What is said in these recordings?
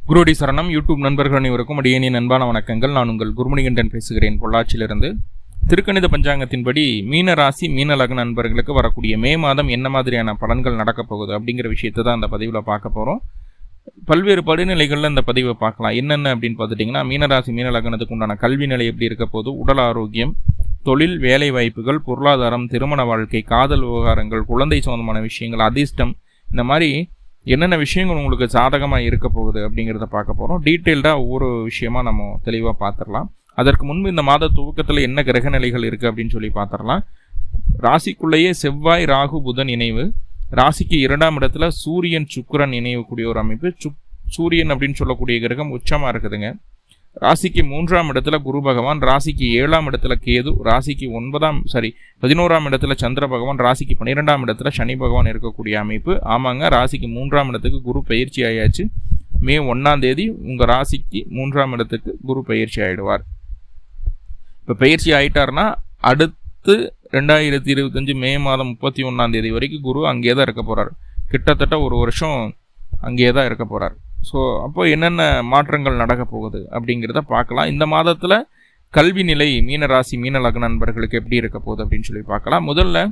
குருடி சரணம் யூடியூப் நண்பர்கள் அனைவருக்கும் அடியேனின் அன்பான வணக்கங்கள். நான் உங்கள் குருமணிகண்டன் பேசுகிறேன், பொள்ளாச்சியிலிருந்து. திருக்கணித பஞ்சாங்கத்தின்படி மீன ராசி மீன லக்ன நண்பர்களுக்கு வரக்கூடிய மே மாதம் என்ன மாதிரியான பலன்கள் நடக்கப் போகுது அப்படிங்கிற விஷயத்தை தான் அந்த பதிவில் பார்க்க போகிறோம். பல்வேறு படிநிலைகளில் இந்த பதிவை பார்க்கலாம். என்னென்ன அப்படின்னு பார்த்துட்டிங்கன்னா, மீனராசி மீன லக்னத்துக்கு உண்டான கல்வி நிலை எப்படி இருக்க போது, உடல் ஆரோக்கியம், தொழில், வேலை வாய்ப்புகள், பொருளாதாரம், திருமண வாழ்க்கை, காதல் விவகாரங்கள், குழந்தை சம்பந்தமான விஷயங்கள், அதிர்ஷ்டம், இந்த மாதிரி என்னென்ன விஷயங்கள் உங்களுக்கு சாதகமாக இருக்க போகுது அப்படிங்கிறத பார்க்க போகிறோம். டீட்டெயில்டாக ஒவ்வொரு விஷயமா நம்ம தெளிவாக பார்த்துடலாம். அதற்கு முன்பு இந்த மாத துவக்கத்தில் என்ன கிரக நிலைகள் இருக்குது அப்படின்னு சொல்லி பார்த்துடலாம். ராசிக்குள்ளேயே செவ்வாய், ராகு, புதன் இணைவு. ராசிக்கு 2ஆம் இடத்துல சூரியன், சுக்கிரன் இணையக்கூடிய ஒரு அமைப்பு. சூரியன் அப்படின்னு சொல்லக்கூடிய கிரகம் உச்சமாக இருக்குதுங்க. ராசிக்கு 3ஆம் இடத்துல குரு பகவான், ராசிக்கு 7ஆம் இடத்துல கேது, ராசிக்கு 11ஆம் இடத்துல சந்திர பகவான், ராசிக்கு 12ஆம் இடத்துல சனி பகவான் இருக்கக்கூடிய அமைப்பு. ஆமாங்க, ராசிக்கு 3ஆம் இடத்துக்கு குரு பயிற்சி ஆயாச்சு. மே 1ஆம் தேதி உங்கள் ராசிக்கு 3ஆம் இடத்துக்கு குரு பயிற்சி ஆகிடுவார். இப்போ பயிற்சி ஆகிட்டார்னா அடுத்து 2025 மே மாதம் 31ஆம் தேதி வரைக்கும் குரு அங்கேயே தான் இருக்க போகிறார். கிட்டத்தட்ட ஒரு வருஷம் அங்கேயே தான் இருக்க போகிறார். ஸோ அப்போ என்னென்ன மாற்றங்கள் நடக்க போகுது அப்படிங்கிறத பார்க்கலாம். இந்த மாதத்தில் கல்வி நிலை மீன ராசி மீன லக்ன நண்பர்களுக்கு எப்படி இருக்க போகுது அப்படின்னு சொல்லி பார்க்கலாம். முதல்ல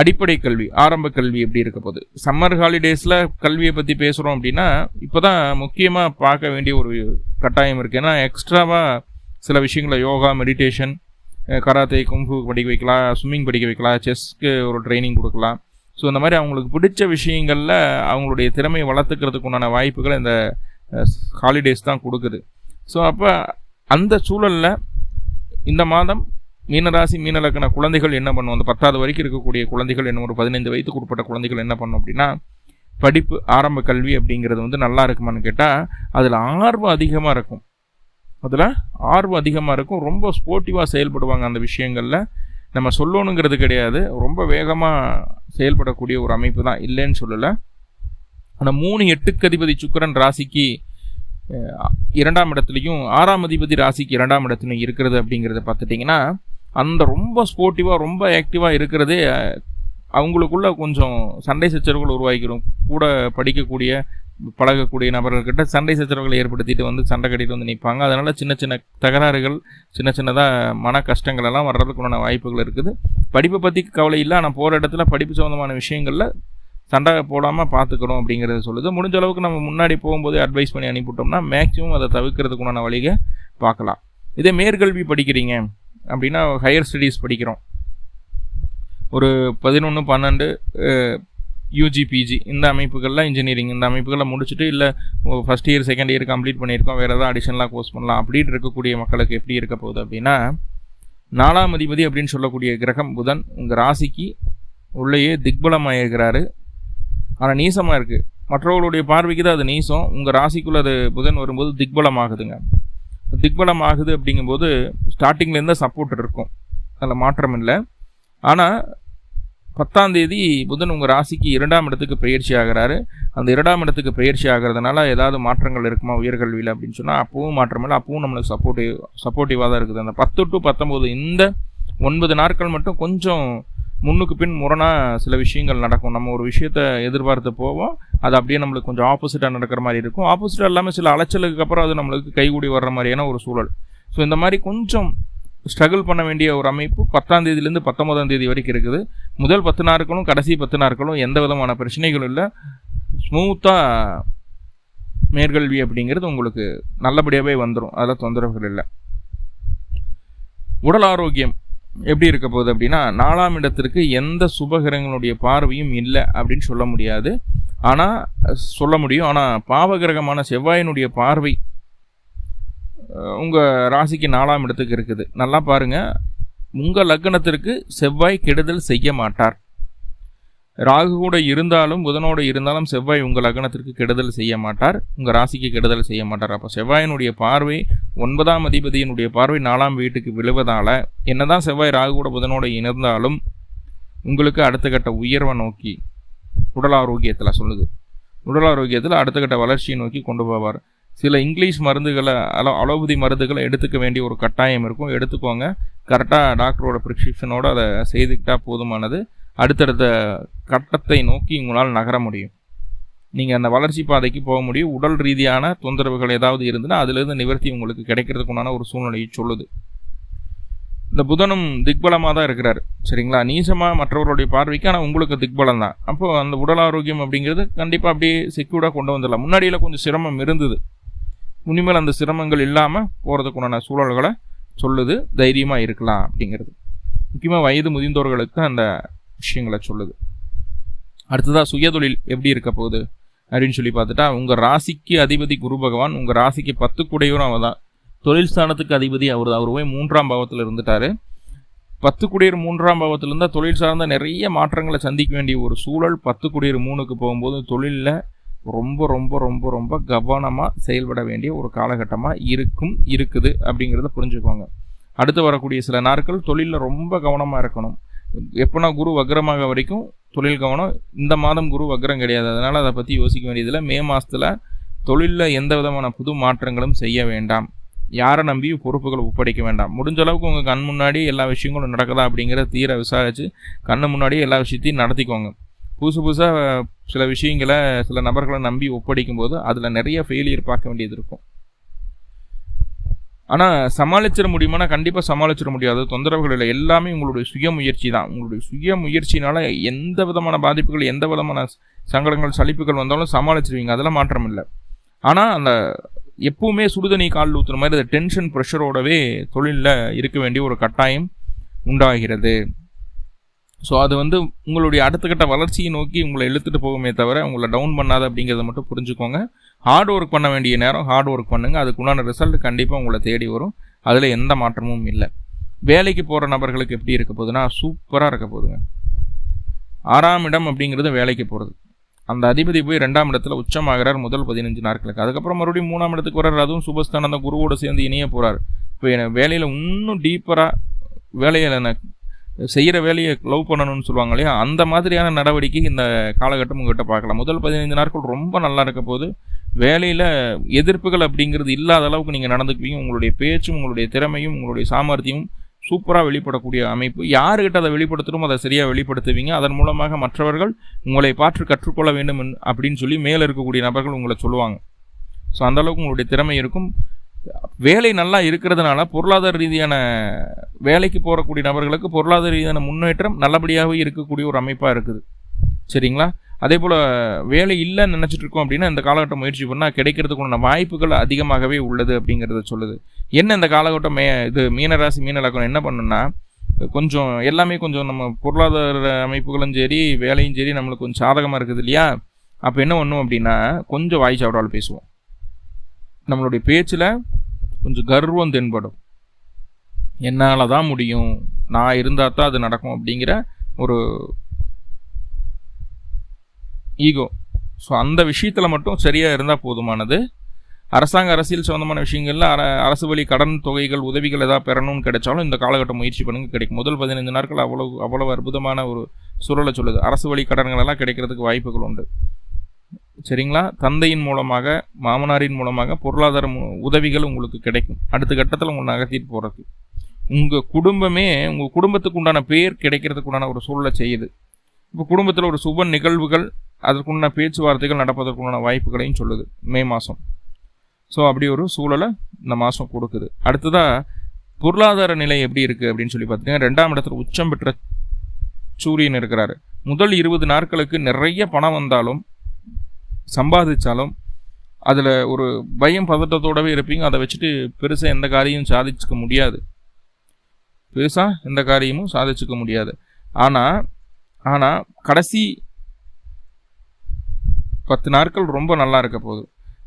அடிப்படை கல்வி, ஆரம்ப கல்வி எப்படி இருக்க போகுது. சம்மர் ஹாலிடேஸில் கல்வியை பற்றி பேசுகிறோம் அப்படின்னா இப்போ தான் முக்கியமாக பார்க்க வேண்டிய ஒரு கட்டாயம் இருக்குது. ஏன்னா எக்ஸ்ட்ராவாக சில விஷயங்களை யோகா, மெடிடேஷன், கராத்தே, குங்ஃபு படிக்க வைக்கலாம், ஸ்விம்மிங் படிக்க வைக்கலாம், செஸ்க்கு ஒரு ட்ரைனிங் கொடுக்கலாம். ஸோ இந்த மாதிரி அவங்களுக்கு பிடிச்ச விஷயங்களில் அவங்களுடைய திறமையை வளர்த்துக்கிறதுக்கு உண்டான வாய்ப்புகளை இந்த ஹாலிடேஸ் தான் கொடுக்குது. ஸோ அப்போ அந்த சூழலில் இந்த மாதம் மீனராசி மீன லக்ன குழந்தைகள் என்ன பண்ணும், அந்த 10வது வரைக்கும் இருக்கக்கூடிய குழந்தைகள், என்ன ஒரு 15 வயதுக்கு உட்பட்ட குழந்தைகள் என்ன பண்ணும் அப்படின்னா, படிப்பு, ஆரம்ப கல்வி அப்படிங்கிறது நல்லா இருக்குமான்னு கேட்டால் அதில் ஆர்வம் அதிகமாக இருக்கும். ரொம்ப ஸ்போர்ட்டிவாக செயல்படுவாங்க. அந்த விஷயங்களில் நம்ம சொல்லணுங்கிறது கிடையாது, ரொம்ப வேகமாக செயல்படக்கூடிய ஒரு அமைப்பு தான், இல்லைன்னு சொல்லலை. அந்த 3-8க்கு அதிபதி சுக்கிரன் ராசிக்கு 2ஆம் இடத்துலையும் 6ஆம் அதிபதி ராசிக்கு 2ஆம் இடத்துலையும் இருக்கிறது அப்படிங்கிறத பார்த்துட்டிங்கன்னா, அந்த ரொம்ப ஸ்போர்ட்டிவாக ரொம்ப ஆக்டிவாக இருக்கிறதே அவங்களுக்குள்ள கொஞ்சம் சண்டை சச்சரவுகள் உருவாக்கிடும். கூட படிக்கக்கூடிய பழகக்கூடிய நபர்கள்கிட்ட சண்டை சச்சரவுகளை ஏற்படுத்திட்டு சண்டை கட்டிட்டு நிற்பாங்க. அதனால் சின்ன சின்ன தகராறுகள், சின்னதாக மன கஷ்டங்கள் எல்லாம் வர்றதுக்குண்டான வாய்ப்புகள் இருக்குது. படிப்பை பற்றி கவலை இல்லை, ஆனால் போகிற இடத்துல படிப்பு சம்மந்தமான விஷயங்களில் சண்டை போடாமல் பார்த்துக்கணும் அப்படிங்கிறத சொல்லுது. முடிஞ்ச அளவுக்கு நம்ம முன்னாடி போகும்போது அட்வைஸ் பண்ணி அனுப்பிவிட்டோம்னா மேக்ஸிமம் அதை தவிர்க்கிறதுக்குண்டான வழியை பார்க்கலாம். இதே மேற்கல்வி படிக்கிறீங்க அப்படின்னா, ஹையர் ஸ்டடீஸ் படிக்கிறோம், ஒரு 11, 12 யூஜி, பிஜி இந்த அமைப்புகளில், இன்ஜினியரிங் இந்த அமைப்புகளில் முடிச்சுட்டு, இல்லை first year second year complete பண்ணியிருக்கோம், வேறு ஏதாவது அடிஷனலாக கோர்ஸ் பண்ணலாம் அப்படின்னு இருக்கக்கூடிய மக்களுக்கு எப்படி இருக்க போகுது அப்படின்னா, 4ஆம் அதிபதி அப்படின்னு சொல்லக்கூடிய கிரகம் புதன் உங்கள் ராசிக்கு உள்ளேயே திக்பலமாக இருக்கிறாரு. ஆனால் நீசமாக இருக்குது. மற்றவர்களுடைய பார்வைக்கு தான் அது நீசம், உங்கள் ராசிக்குள்ளே அது புதன் வரும்போது திக்பலம் ஆகுதுங்க. திக்பலம் ஆகுது அப்படிங்கும்போது ஸ்டார்டிங்லேருந்து சப்போர்ட் இருக்கும், அதில் மாற்றம் இல்லை. ஆனால் 10ஆம் தேதி புதன் உங்கள் ராசிக்கு 2ஆம் இடத்துக்கு பயிற்சி ஆகிறாரு. அந்த 2ஆம் இடத்துக்கு பயிற்சி ஆகிறதுனால ஏதாவது மாற்றங்கள் இருக்குமா உயர்கல்வியில் அப்படின்னு சொன்னால் அப்பவும் மாற்றம் இல்லை, அப்பவும் நம்மளுக்கு சப்போர்ட்டிவாக தான் இருக்குது. அந்த 10 to 19 இந்த 9 நாட்கள் மட்டும் கொஞ்சம் முன்னுக்கு பின் முரணாக சில விஷயங்கள் நடக்கும். நம்ம ஒரு விஷயத்தை எதிர்பார்த்து போவோம், அது அப்படியே நம்மளுக்கு கொஞ்சம் ஆப்போசிட்டாக நடக்கிற மாதிரி இருக்கும். ஆப்போசிட்டாக இல்லாமல் சில அலைச்சலுக்கு அப்புறம் அது நம்மளுக்கு கைகூடி வர்ற மாதிரியான ஒரு சூழல். ஸோ இந்த மாதிரி கொஞ்சம் ஸ்ட்ரகிள் பண்ண வேண்டிய ஒரு அமைப்பு 10ஆம் தேதியிலேருந்து 19ஆம் தேதி வரைக்கும் இருக்குது. முதல் 10 நாட்களும் கடைசி 10 நாட்களும் எந்த விதமான பிரச்சனைகளும் இல்லை, ஸ்மூத்தாக மேற்கல்வி அப்படிங்கிறது உங்களுக்கு நல்லபடியாகவே வந்துடும், அதில் தொந்தரவுகள் இல்லை. உடல் ஆரோக்கியம் எப்படி இருக்க போகுது அப்படின்னா, 4ஆம் இடத்திற்கு எந்த சுபகிரகங்களுடைய பார்வையும் இல்லை அப்படின்னு சொல்ல முடியாது, சொல்ல முடியும். ஆனால் பாவகிரகமான செவ்வாயினுடைய பார்வை உங்கள் ராசிக்கு 4ஆம் இடத்துக்கு இருக்குது. நல்லா பாருங்கள், உங்கள் லக்னத்திற்கு செவ்வாய் கெடுதல் செய்ய மாட்டார். ராகு கூட இருந்தாலும் புதனோடு இருந்தாலும் செவ்வாய் உங்கள் லக்னத்திற்கு கெடுதல் செய்ய மாட்டார், உங்கள் ராசிக்கு கெடுதல் செய்ய மாட்டார். அப்போ செவ்வாயினுடைய பார்வை 9ஆம் அதிபதியினுடைய பார்வை 4ஆம் வீட்டுக்கு விழுவதால் என்னதான் செவ்வாய் ராகு கூட புதனோடு இருந்தாலும் உங்களுக்கு அடுத்த கட்ட உயர்வை நோக்கி உடல் ஆரோக்கியத்தில் சொல்லுது, உடல் ஆரோக்கியத்தில் அடுத்த கட்ட வளர்ச்சியை நோக்கி கொண்டு போவார். சில இங்கிலீஷ் மருந்துகளை, அலோபதி மருந்துகளை எடுத்துக்க வேண்டிய ஒரு கட்டாயம் இருக்கும், எடுத்துக்கோங்க. கரெக்டாக டாக்டரோட ப்ரிஸ்கிரிப்ஷனோடு அதை செய்துக்கிட்டால் போதுமானது. அடுத்தடுத்த கட்டத்தை நோக்கி உங்களால் நகர முடியும். நீங்கள் அந்த வளர்ச்சி பாதைக்கு போக முடியும். உடல் ரீதியான தொந்தரவுகள் ஏதாவது இருந்துன்னா அதிலிருந்து நிவர்த்தி உங்களுக்கு கிடைக்கிறதுக்குண்டான ஒரு சூழ்நிலையை சொல்லுது. இந்த புதனும் திக்பலமாக தான் இருக்கிறாரு, சரிங்களா? நீசமாக மற்றவர்களுடைய பார்வைக்கு, ஆனால் உங்களுக்கு திக்பலம் தான். அப்போ அந்த உடல் ஆரோக்கியம் அப்படிங்கிறது கண்டிப்பாக அப்படியே செக்யூர்டாக கொண்டு வந்துடலாம். முன்னாடியில் கொஞ்சம் சிரமம் இருந்தது, இனிமேல் அந்த சிரமங்கள் இல்லாமல் போகிறதுக்குண்டான சூழல்களை சொல்லுது. தைரியமாக இருக்கலாம் அப்படிங்கிறது. முக்கியமாக வயது முதிர்ந்தோர்களுக்கு தான் அந்த விஷயங்களை சொல்லுது. அடுத்ததாக சுயதொழில் எப்படி இருக்க போகுது அப்படின்னு சொல்லி பார்த்துட்டா, உங்கள் ராசிக்கு அதிபதி குரு பகவான், உங்கள் ராசிக்கு 10 கூடையவரும் அவர் தான். தொழில் ஸ்தானத்துக்கு அதிபதி அவர் போய் 3ஆம் பாவத்தில் இருந்துட்டாரு. 10 கூடியர் 3ஆம் பாவத்தில் இருந்தால் தொழில் சார்ந்த நிறைய மாற்றங்களை சந்திக்க வேண்டிய ஒரு சூழல். 10 கூடியர் 3க்கு போகும்போது தொழிலில் ரொம்ப ரொம்ப ரொம்ப ரொம்ப கவனமாக செயல்பட வேண்டிய ஒரு காலகட்டமாக இருக்குது அப்படிங்கிறத புரிஞ்சுக்கோங்க. அடுத்து வரக்கூடிய சில நாட்கள் தொழிலில் ரொம்ப கவனமாக இருக்கணும். எப்போனா குரு வக்ரமாக வரைக்கும் தொழில் கவனம். இந்த மாதம் குரு வக்ரம் கிடையாது, அதனால் அதை பற்றி யோசிக்க வேண்டியதில்லை. மே மாதத்தில் தொழிலில் எந்த விதமான புது மாற்றங்களும் செய்ய வேண்டாம். யாரை நம்பியும் பொறுப்புகளை ஒப்படைக்க வேண்டாம். முடிஞ்ச அளவுக்கு உங்கள் கண் முன்னாடி எல்லா விஷயங்களும் நடக்குதா அப்படிங்கிற தீர விசாரித்து கண்ணு முன்னாடியே எல்லா விஷயத்தையும் நடத்திக்கோங்க. புதுசாக சில விஷயங்களை சில நபர்களை நம்பி ஒப்படைக்கும் போது அதில் நிறைய ஃபெயிலியர் பார்க்க வேண்டியது இருக்கும். ஆனால் சமாளிச்சிட முடியுமானா கண்டிப்பாக சமாளிச்சிட முடியாது. தொந்தரவுகள் இல்லை, எல்லாமே உங்களுடைய சுயமுயற்சி தான். உங்களுடைய சுயமுயற்சினால் எந்த விதமான பாதிப்புகள், எந்த விதமான சங்கடங்கள், சலிப்புகள் வந்தாலும் சமாளிச்சிருவீங்க, அதெல்லாம் மாற்றம் இல்லை. ஆனால் அந்த எப்பவுமே சுடுதண்ணி காலில் ஊற்றுற மாதிரி அந்த டென்ஷன் ப்ரெஷரோடவே தொழிலில் இருக்க வேண்டிய ஒரு கட்டாயம் உண்டாகிறது. ஸோ அது உங்களுடைய அடுத்த கட்ட வளர்ச்சியை நோக்கி உங்களை இழுத்துட்டு போகுமே தவிர உங்களை டவுன் பண்ணாது அப்படிங்கிறத மட்டும் புரிஞ்சுக்கோங்க. ஹார்ட் ஒர்க் பண்ண வேண்டிய நேரம் ஹார்ட் ஒர்க் பண்ணுங்கள். அதுக்குண்டான ரிசல்ட் கண்டிப்பாக உங்களை தேடி வரும். அதில் எந்த மாற்றமும் இல்லை. வேலைக்கு போகிற நபர்களுக்கு எப்படி இருக்க போகுதுன்னா சூப்பராக இருக்க போகுதுங்க. 6ஆம் இடம் அப்படிங்கிறது வேலைக்கு போகிறது. அந்த அதிபதி போய் 2ஆம் இடத்துல உச்சமாகிறார் முதல் 15 நாட்களுக்கு. அதுக்கப்புறம் மறுபடியும் 3ஆம் இடத்துக்கு வர்றார். அதுவும் சுபஸ்தானம் அந்த குருவோடு சேர்ந்து இணைய போகிறார். இப்போ வேலையில் இன்னும் டீப்பராக வேலையில் செய்கிற வேலையை லவ் பண்ணணும்னு சொல்லுவாங்க இல்லையா, அந்த மாதிரியான நடவடிக்கை இந்த காலகட்டம் உங்கள்கிட்ட பார்க்கலாம். முதல் 15 நாட்கள் ரொம்ப நல்லா இருக்க போது. வேலையில் எதிர்ப்புகள் அப்படிங்கிறது இல்லாத அளவுக்கு நீங்கள் நடந்துக்குவீங்க. உங்களுடைய பேச்சும் உங்களுடைய திறமையும் உங்களுடைய சாமர்த்தியமும் சூப்பராக வெளிப்படக்கூடிய அமைப்பு. யாருக்கிட்ட அதை வெளிப்படுத்தணும் அதை சரியாக வெளிப்படுத்துவீங்க. அதன் மூலமாக மற்றவர்கள் உங்களை பார்த்து கற்றுக்கொள்ள வேண்டும் அப்படின்னு சொல்லி மேலே இருக்கக்கூடிய நபர்கள் உங்களை சொல்லுவாங்க. ஸோ அந்தளவுக்கு உங்களுடைய திறமை இருக்கும். வேலை நல்லா இருக்கிறதுனால பொருளாதார ரீதியான வேலைக்கு போகக்கூடிய நபர்களுக்கு பொருளாதார ரீதியான முன்னேற்றம் நல்லபடியாகவே இருக்கக்கூடிய ஒரு அமைப்பாக இருக்குது, சரிங்களா? அதே போல் வேலை இல்லைன்னு நினச்சிட்டு இருக்கோம் அப்படின்னா இந்த காலகட்டம் முயற்சி பண்ணால் கிடைக்கிறதுக்குள்ள வாய்ப்புகள் அதிகமாகவே உள்ளது அப்படிங்கிறத சொல்லுது. என்ன இந்த காலகட்டம் இது மீனராசி மீனலக்கணம் என்ன பண்ணுன்னா, கொஞ்சம் எல்லாமே கொஞ்சம் நம்ம பொருளாதார அமைப்புகளும் சரி வேலையும் சரி நம்மளுக்கு கொஞ்சம் சாதகமாக இருக்குது இல்லையா? அப்போ என்ன பண்ணும் அப்படின்னா கொஞ்சம் வாய் சாப்பிடாலும் பேசுவோம். நம்மளுடைய பேச்சில் கொஞ்சம் கர்வம் தென்படும். என்னால் தான் முடியும், நான் இருந்தால் தான் அது நடக்கும் அப்படிங்கிற ஒரு ஈகோ. ஸோ அந்த விஷயத்தில் மட்டும் சரியாக இருந்தால் போதுமானது. அரசாங்க அரசியல் சம்மந்தமான விஷயங்களில் அரசு வழி கடன் தொகைகள் உதவிகள் ஏதாவது பெறணும்னு கிடைச்சாலும் இந்த காலகட்டம் முயற்சி பண்ணுங்க, கிடைக்கும். முதல் 15 நாட்கள் அவ்வளவு அற்புதமான ஒரு சூழலை சொல்லுது. அரசு வழி கடன்கள் எல்லாம் கிடைக்கிறதுக்கு வாய்ப்புகள் உண்டு, சரிங்களா? தந்தையின் மூலமாக மாமனாரின் மூலமாக பொருளாதார உதவிகள் உங்களுக்கு கிடைக்கும். அடுத்த கட்டத்தில் உங்களை நகர்த்திட்டு போகிறதுக்கு உங்கள் குடும்பமே உங்கள் குடும்பத்துக்கு உண்டான பேர் கிடைக்கிறதுக்கு உண்டான ஒரு சூழலை செய்யுது. இப்போ குடும்பத்தில் ஒரு சுப நிகழ்வுகள் அதற்குண்டான பேச்சுவார்த்தைகள் நடப்பதற்குண்டான வாய்ப்புகளையும் சொல்லுது மே மாதம். ஸோ அப்படி ஒரு சூழலை இந்த மாதம் கொடுக்குது. அடுத்ததாக பொருளாதார நிலை எப்படி இருக்குது அப்படின்னு சொல்லி பார்த்தீங்கன்னா 2ஆம் இடத்துல உச்சம் பெற்ற சூரியன் இருக்கிறாரு. முதல் 20 நாட்களுக்கு நிறைய பணம் வந்தாலும் சம்பாதிச்சாலும் அதில் ஒரு பயம் பதட்டத்தோடவே இருப்பீங்க. அதை வச்சுட்டு பெருசாக எந்த காரியமும் சாதிச்சுக்க முடியாது. ஆனால் கடைசி 10 நாட்கள் ரொம்ப நல்லா இருக்க போகுது.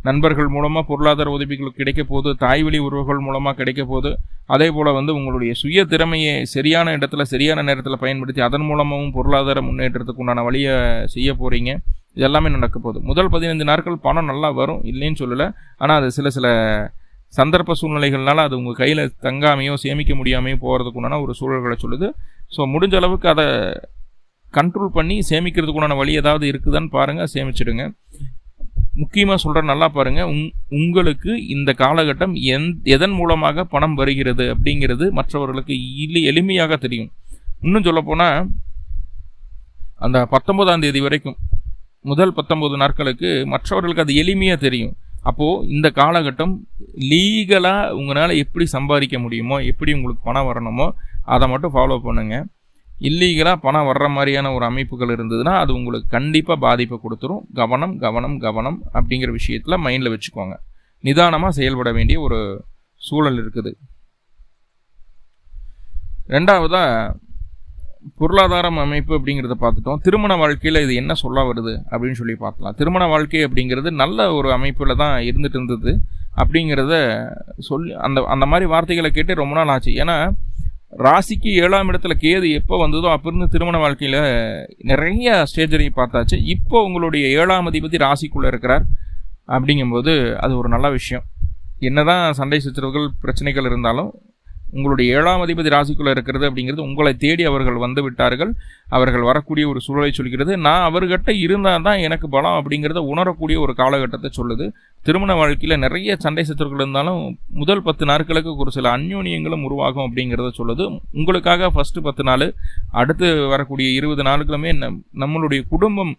நண்பர்கள் மூலமாக பொருளாதார உதவிகள் கிடைக்க போகுது. தாய்வழி உறவுகள் மூலமாக கிடைக்க போகுது. அதே போல் உங்களுடைய சுய திறமையை சரியான இடத்துல சரியான நேரத்தில் பயன்படுத்தி அதன் மூலமாகவும் பொருளாதார முன்னேற்றத்துக்கு உண்டான வழியை செய்ய போகிறீங்க. இது எல்லாமே நடக்க போகுது. முதல் 15 நாட்கள் பணம் நல்லா வரும், இல்லைன்னு சொல்லலை. ஆனால் அது சில சந்தர்ப்ப சூழ்நிலைகள்னால அது உங்கள் கையில் தங்காமையோ சேமிக்க முடியாமையோ போகிறதுக்கு உண்டான ஒரு சூழல்களை சொல்லுது. ஸோ முடிஞ்ச அளவுக்கு அதை கண்ட்ரோல் பண்ணி சேமிக்கிறதுக்குண்டான வழி ஏதாவது இருக்குதான்னு பாருங்கள், சேமிச்சிடுங்க. முக்கியமாக சொல்கிறேன், நல்லா பாருங்கள். உங்களுக்கு இந்த காலகட்டம் எதன் மூலமாக பணம் வருகிறது அப்படிங்கிறது மற்றவர்களுக்கு எளிமையாக தெரியும். இன்னும் சொல்லப்போனால் அந்த 19ஆம் தேதி வரைக்கும் முதல் 19 நாட்களுக்கு மற்றவர்களுக்கு அது எளிமையாக தெரியும். அப்போது இந்த காலகட்டம் லீகலாக உங்களால் எப்படி சம்பாதிக்க முடியுமோ, எப்படி உங்களுக்கு பணம் வரணுமோ அதை மட்டும் ஃபாலோ பண்ணுங்கள். இல்லீகலாக பணம் வர்ற மாதிரியான ஒரு அமைப்புகள் இருந்ததுன்னா அது உங்களுக்கு கண்டிப்பாக பாதிப்பை கொடுத்துரும். கவனம் கவனம் கவனம் அப்படிங்கிற விஷயத்தில் மைண்டில் வச்சுக்கோங்க. நிதானமாக செயல்பட வேண்டிய ஒரு சூழல் இருக்குது. ரெண்டாவதாக பொருளாதாரம் அமைப்பு அப்படிங்கிறத பார்த்துட்டோம். திருமண வாழ்க்கையில் இது என்ன சொல்ல வருது அப்படின்னு சொல்லி பார்க்கலாம். திருமண வாழ்க்கை அப்படிங்கிறது நல்ல ஒரு அமைப்பில் தான் இருந்துட்டு இருந்தது அப்படிங்கிறத சொல்லி அந்த மாதிரி வார்த்தைகளை கேட்டு ரொம்ப நாள் ஆச்சு. ஏன்னா ராசிக்கு 7ஆம் இடத்துல கேது எப்போ வந்ததோ அப்போ இருந்து திருமண வாழ்க்கையில் நிறைய ஸ்டேஜரை பார்த்தாச்சு. இப்போ உங்களுடைய 7ஆம் அதிபதி ராசிக்குள்ளே இருக்கிறார் அப்படிங்கும்போது அது ஒரு நல்ல விஷயம். என்னதான் சண்டை சச்சரவுகள் பிரச்சனைகள் இருந்தாலும் உங்களுடைய 7ஆம் அதிபதி ராசிக்குள்ளே இருக்கிறது அப்படிங்கிறது உங்களை தேடி அவர்கள் வந்து விட்டார்கள். அவர்கள் வரக்கூடிய ஒரு சூழலை சொல்கிறது. நான் அவர்கிட்ட இருந்தால் தான் எனக்கு பலம் அப்படிங்கிறத உணரக்கூடிய ஒரு காலகட்டத்தை சொல்லுது. திருமண வாழ்க்கையில் நிறைய சண்டை சச்சரவுகள் இருந்தாலும் முதல் 10 நாட்களுக்கு ஒரு சில அந்யோன்யங்களும் உருவாகும் அப்படிங்கிறத சொல்லுது. உங்களுக்காக ஃபஸ்ட்டு 10 நாள், அடுத்து வரக்கூடிய 20 நாளுக்குமே நம்மளுடைய குடும்பம்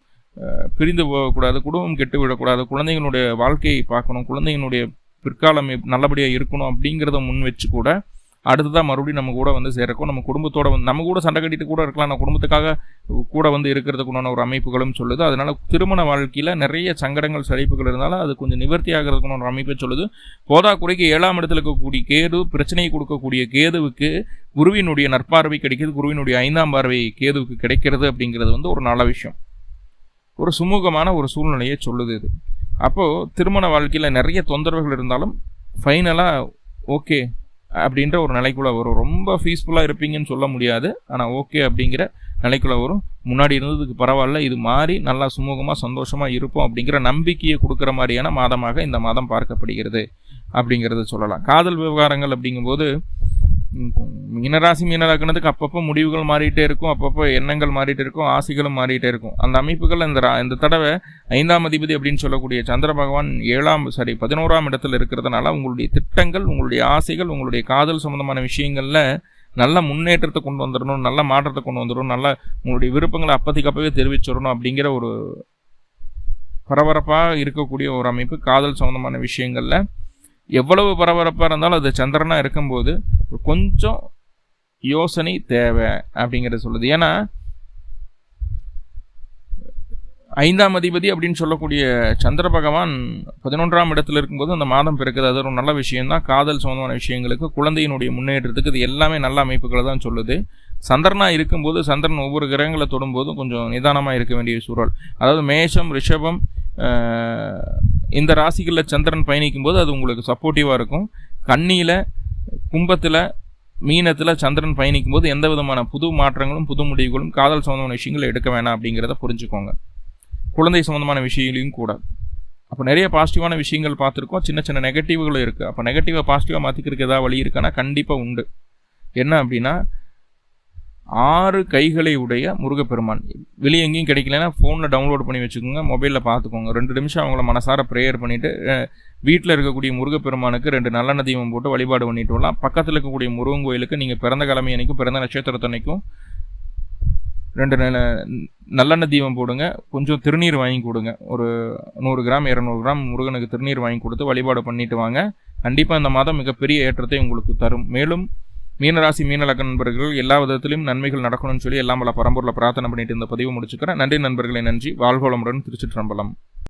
பிரிந்து போகக்கூடாது, குடும்பம் கெட்டு விடக்கூடாது, குழந்தைங்களுடைய வாழ்க்கையை பார்க்கணும், குழந்தைங்களுடைய பிற்காலம் நல்லபடியாக இருக்கணும் அப்படிங்கிறத முன் வச்சு கூட அடுத்ததான் மறுபடியும் நம்ம கூட வந்து சேரக்கும். நம்ம குடும்பத்தோட வந்து நம்ம கூட சண்டை கட்டிட்டு கூட இருக்கலாம், நம்ம குடும்பத்துக்காக கூட வந்து இருக்கிறதுக்குண்டான ஒரு அமைப்புகளும் சொல்லுது. அதனால திருமண வாழ்க்கையில் நிறைய சங்கடங்கள் சலிப்புகள் இருந்தாலும் அது கொஞ்சம் நிவர்த்தி ஆகிறதுக்குன்னு ஒரு அமைப்பை சொல்லுது. போதாக்குறைக்கு 7ஆம் இடத்துல இருக்கக்கூடிய கேது, பிரச்சனையை கொடுக்கக்கூடிய கேதுவுக்கு குருவினுடைய நற்பார்வை கிடைக்கிறது. குருவினுடைய 5ஆம் பார்வை கேதுவுக்கு கிடைக்கிறது அப்படிங்கிறது வந்து ஒரு நல்ல விஷயம், ஒரு சுமூகமான ஒரு சூழ்நிலையை சொல்லுது இது. அப்போது திருமண வாழ்க்கையில் நிறைய தொந்தரவுகள் இருந்தாலும் ஃபைனலாக ஓகே அப்படின்ற ஒரு நிலைக்குள்ளே வரும். ரொம்ப பீஸ்ஃபுல்லாக இருப்பீங்கன்னு சொல்ல முடியாது, ஆனால் ஓகே அப்படிங்கிற நிலைக்குள்ளே வரும். முன்னாடி இருந்ததுக்கு பரவாயில்ல, இது மாதிரி நல்லா சுமூகமாக சந்தோஷமாக இருப்போம் அப்படிங்கிற நம்பிக்கையை கொடுக்குற மாதிரியான மாதமாக இந்த மாதம் பார்க்கப்படுகிறது அப்படிங்கிறத சொல்லலாம். காதல் விவகாரங்கள் அப்படிங்கும்போது மீனராசி மீனலக்கணத்துக்கு அப்பப்போ முடிவுகள் மாறிட்டே இருக்கும், அப்பப்போ எண்ணங்கள் மாறிட்டே இருக்கும், ஆசைகளும் மாறிட்டே இருக்கும். அந்த அமைப்புகள் இந்த தடவை 5ஆம் அதிபதி அப்படின்னு சொல்லக்கூடிய சந்திர பகவான் 11ஆம் இடத்துல இருக்கிறதுனால உங்களுடைய திட்டங்கள், உங்களுடைய ஆசைகள், உங்களுடைய காதல் சம்பந்தமான விஷயங்களில் நல்ல முன்னேற்றத்தை கொண்டு வந்துடணும், நல்ல மாற்றத்தை கொண்டு வந்துடணும், நல்ல உங்களுடைய விருப்பங்களை அப்போவே தெரிவிச்சிடணும் அப்படிங்கிற ஒரு பரபரப்பாக இருக்கக்கூடிய ஒரு அமைப்பு. காதல் சம்பந்தமான விஷயங்களில் எவ்வளவு பரபரப்பாக இருந்தாலும் அது சந்திரனாக இருக்கும்போது கொஞ்சம் யோசனை தேவை அப்படிங்கிறத சொல்லுது. ஏன்னா 5ஆம் அதிபதி அப்படின்னு சொல்லக்கூடிய சந்திர பகவான் 11ஆம் இடத்துல இருக்கும்போது அந்த மாதம் பிறக்குது. அது ஒரு நல்ல விஷயம்தான். காதல் சம்பந்தமான விஷயங்களுக்கு, குழந்தையினுடைய முன்னேற்றத்துக்கு இது எல்லாமே நல்ல அமைப்புகளை தான் சொல்லுது. சந்திரனாக இருக்கும்போது சந்திரன் ஒவ்வொரு கிரகங்களை தொடும்போதும் கொஞ்சம் நிதானமாக இருக்க வேண்டிய சூழல். அதாவது மேஷம், ரிஷபம் இந்த ராசிகளில் சந்திரன் பயணிக்கும் போது அது உங்களுக்கு சப்போர்ட்டிவாக இருக்கும். கன்னியில், கும்பத்தில், மீனத்தில் சந்திரன் பயணிக்கும் போது எந்த விதமான புது மாற்றங்களும் புது முடிவுகளும் காதல் சம்பந்தமான விஷயங்களை எடுக்க வேணாம் அப்படிங்கிறத புரிஞ்சுக்கோங்க. குழந்தை சம்பந்தமான விஷயங்களையும் கூட. அப்போ நிறைய பாசிட்டிவான விஷயங்கள் பார்த்துருக்கோம், சின்ன சின்ன நெகட்டிவ்களும் இருக்குது. அப்போ நெகட்டிவாக பாசிட்டிவாக மாற்றிக்கிறதுக்கு ஏதாவது வழி இருக்கான்னா கண்டிப்பாக உண்டு. என்ன அப்படின்னா 6 கைகளை உடைய முருகப்பெருமான் வெளியே எங்கேயும் கிடைக்கலன்னா ஃபோனில் டவுன்லோட் பண்ணி வச்சுக்கோங்க, மொபைலில் பார்த்துக்கோங்க. 2 நிமிஷம் அவங்கள மனசார ப்ரேயர் பண்ணிவிட்டு வீட்டில் இருக்கக்கூடிய முருகப்பெருமானுக்கு 2 நல்லெண்ணெய் தீபம் போட்டு வழிபாடு பண்ணிட்டு வரலாம். பக்கத்தில் இருக்கக்கூடிய முருகன் கோயிலுக்கு நீங்கள் பிறந்த கிழமை அன்னைக்கும் பிறந்த நட்சத்திரத்தன்னைக்கும் 2 நல்லெண்ணெய் தீபம் போடுங்க. கொஞ்சம் திருநீர் வாங்கி கொடுங்க. ஒரு 100 கிராம் 200 கிராம் முருகனுக்கு திருநீர் வாங்கி கொடுத்து வழிபாடு பண்ணிட்டு வாங்க. கண்டிப்பாக இந்த மாதம் மிகப்பெரிய ஏற்றத்தை உங்களுக்கு தரும். மேலும் மீனராசி மீனலக்க நண்பர்கள் எல்லா விதத்திலும் நன்மைகள் நடக்கணும்னு சொல்லி எல்லாம் பல பரம்பூரில் பிரார்த்தனை பண்ணிட்டு இந்த பதிவு முடிச்சுக்கிறேன். நன்றி நண்பர்களே, நன்றி. வாழ்வளமுடன். திருச்சிற்றம்பலம்.